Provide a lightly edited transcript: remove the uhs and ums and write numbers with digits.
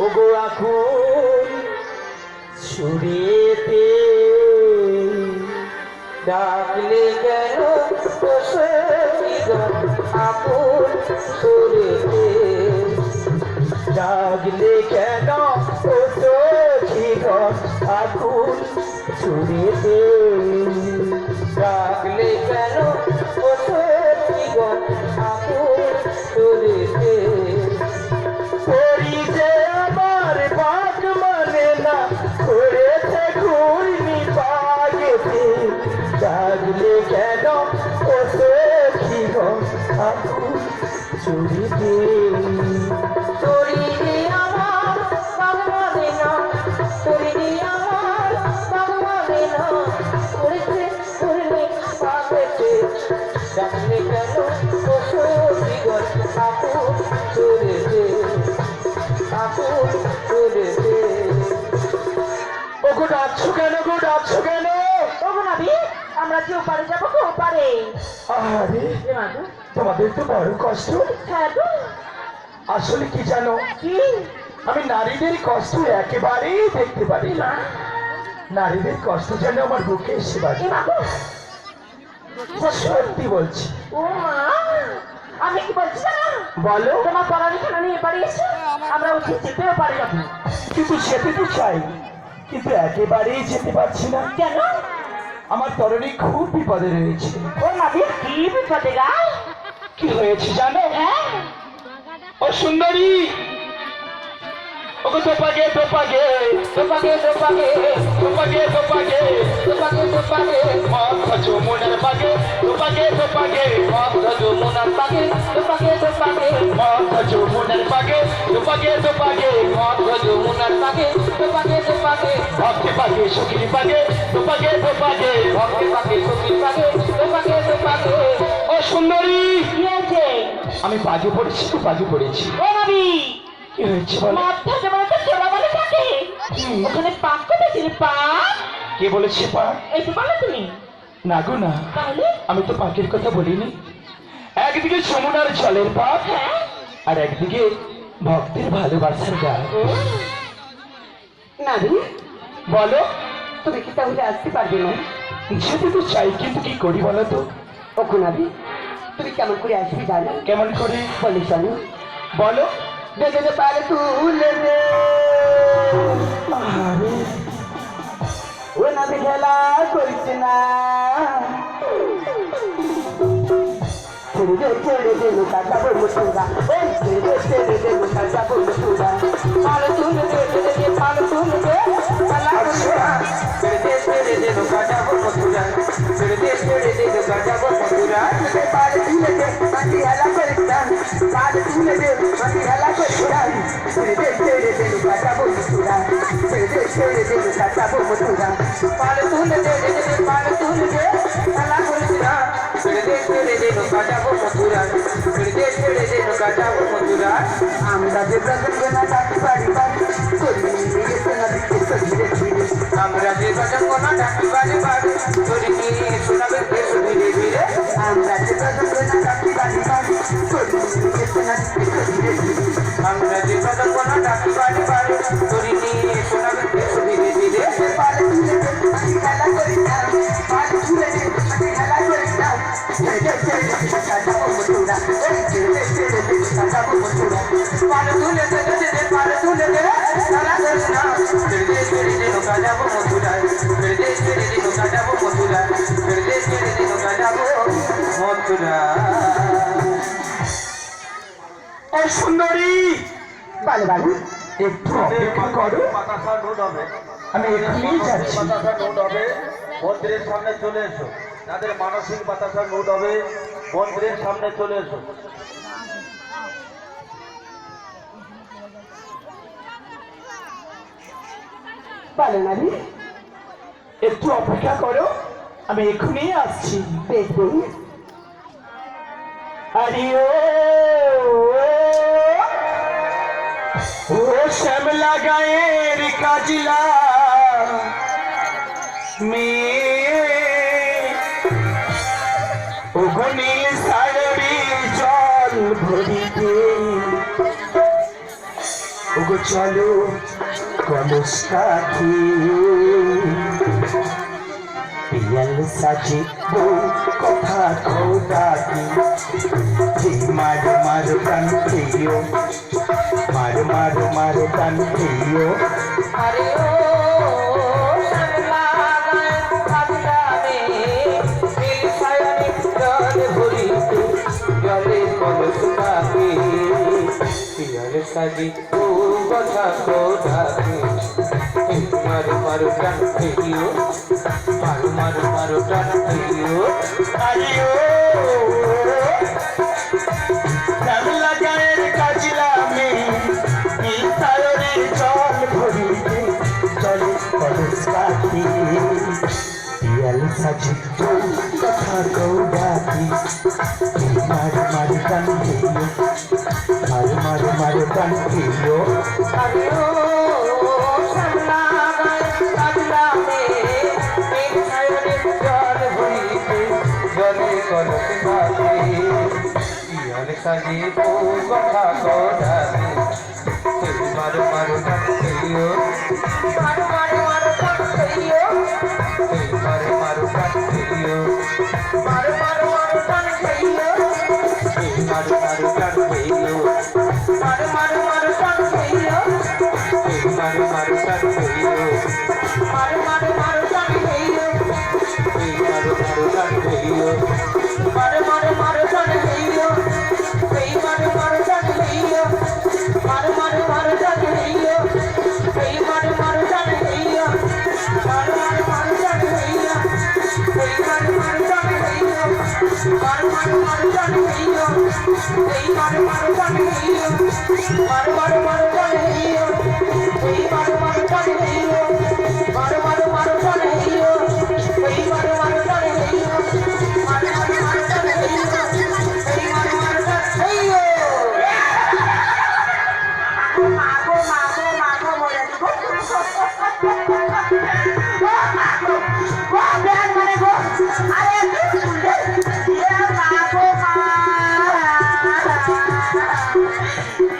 ওগো আকুল ছুড়িয়েতে ডাকলে কেন আকুল ছুড়িয়েতে ডাকলে কেন আকুল ছুড়িয়েতে ডাকলে কেন আকুল ছুড়িয়েতে যে আমার বাঘ মানে না করেছে ঘুরনি পাগেতে ডাকলে কেন আকুল ছুড়িতে ডাকলে কেন আকুল ছুড়িতে আকুল ছুড়িতে ওগো ডাকছো কেন গো ডাকছো কেন ওগো নাবি আমরা যে ওপারে যাবো গো ওপারে। আরে তোমাদের তো বড় কষ্ট। হ্যাঁ তো আসলে কি জানো কি আমি নারীদের কষ্ট একেবারেই দেখতে পারি না। নারীদের কষ্ট যেন আমার বুকে এসে বাজে। সত্যি বলছি। ও মা আমি কি বলছি জানো বলো। তোমার পড়ালেখা নিয়ে বাড়ি এসে আমরা উঠে যেতেও পারি যাবো কিন্তু যেতে তো চাই কিন্তু একেবারেই যেতে পারছি না। কেন? আমার তরণী খুব বিপদে রয়েছে। ও নাবি কি বিপদে গা? কি হয়েছে জানো? হ্যাঁ ও সুন্দরী ওগো তোপাগে তোপাগে তোপাগে তোপাগে তোপাগে তোপাগে তোপাগে তোপাগে মাথা যমুনার পাগে তোপাগে তোপাগে মাথা যমুনার পাগে তোপাগে তোপাগে মাথা যমুনার পাগে তোপাগে তোপাগে মাথা যমুনার পাগে তোপাগে তোপাগে ভক্তি পাগে সুখী পাগে তোপাগে তোপাগে ভক্তি পাগে সুখী পাগে তোপাগে তোপাগে ও সুন্দরী কি আছে? আমি বাজে পড়েছি তো বাজে পড়েছি। ও নাবি কি হয়েছে বলো? মাথা যেমন একটা চোরা বলে থাকে ওখানে পাক কোথায় পাক? কে বলেছে পাক? এই তো বলো তুমি। না গো না, তাহলে আমি তো পাকের কথা বলিনি। একদিকে যমুনার জলের পাক হ্যাঁ আর একদিকে ভক্তের ভালোবাসার গান। নাবি বলো। তুমি কি তাহলে আসতে পারবে না? যেতে তো চাই কিন্তু কি করি বলো তো? ওখো নাবি তুমি কেমন করে আসবি জানো? কেমন করে বলি জানো বলো। দেখে পারে তুলে দে আরে ও নাবি খেলা করছে না ছেড়ে দে লুকা যাবো মুসুরা ওই ছেড়ে দে লুকা যাবো মুসুরা পালো তুলে দে পালো তুলে দে খেলা করছে না ছেড়ে দে লুকা যাবো মুসুরা ছেড়ে দে লুকা যাবো মুসুরা পালো তুলে দে মাটি হেলা করছে না পালো তুলে দে মাটি হেলা করছে না ছেড়ে দে লুকা যাবো মুসুরা ছেড়ে দে লুকা যাবো মুসুরা পালো তুলে দে খেলা করছে না ছেড়ে দে লুকা যাবো মথুরা ছেড়ে দে লুকা যাবো মথুরা আমরা যে ব্রজঙ্গনা ডাকি বাড়ি বাড়ি করি নিয়ে না দিতে ধীরে ধীরে আমরা যে ব্রজঙ্গনা ডাকি বাড়ি বাড়ি করি নিয়ে শোনাবে বেশ ধীরে ধীরে আমরা যে ব্রজঙ্গনা ডাকি বাড়ি বাড়ি করি নিয়ে না দিতে ধীরে ধীরে আমরা যে ব্রজঙ্গনা ডাকি বাড়ি বাড়ি করি নিয়ে শোনাবে বেশ ধীরে ধীরে পালে তুলে দে খেলা করি না পালে তুলে দে খেলা করি না সুন্দরী ভালো ভালো একটু অপেক্ষা করো। আমি এখানেই যাচ্ছি। মন্দিরের সামনে চলে এসো। যাদের মানসিক বাতাসা নোট হবে মন্দিরের সামনে চলে এসো। ভালো নারী একটু অপেক্ষা করো, আমি এখনই আসছি। দেখবেন আরে ও শ্যামলা গায়ের কাজলা মেয়ে ও নীল সাগরী জল ভরিতে ওগো চলো কলস কাঠি পিয়াল সাজি বউ কথা খোদাকি মার মার প্রাণ খেয়েও মার মার মার প্রাণ খেয়েও আরে ও শ্যামলা গায়ে কাঁদলামে নীল সায়নে জল ভরিতে জলে কলস কাঠি পিয়াল সাজি বউ কথা খোদাকি মার মার প্রাণ খেয়েও মারো মারো মারো টান খেয়েও আরিও শ্যামলা গায়ের কাজলামে নীল সায়নের জল ভরিতে জলে কলস কাঠি পিয়াল সাজি বউ কথা কৌডাকি মারো মারো টান খেয়েও মারো মারো মারো টান খেয়েও আরিও শ্যামলা গায়ের কাজলামে নীল সায়নের জল ভরিতে জলে কলস কাঠি পিয়াল সাজি বউ কথা কৌডাকি মারো মারো টান খেয়েও মারো মারো মারো টান খেয়েও মারো মারো টান খেয়েও মারো মারো মারো টান খেয়েও মারো মারো টান খেয়েও মারো মারো মারো টান খেয়েও মারো মারো টান খেয়েও মারো মারো মারো টান খেয়েও মারো মারো টান খেয়েও মারো মারো মারো টান খেয়েও মারো মারো টান খেয়েও মারো মারো মারো টান খেয়েও মারো মারো টান খেয়েও মারো মারো মারো টান খেয়েও মারো মারো টান খেয়েও মারো মারো মারো টান খেয়েও মারো মারো মারো টান খেয়েও মারো মারো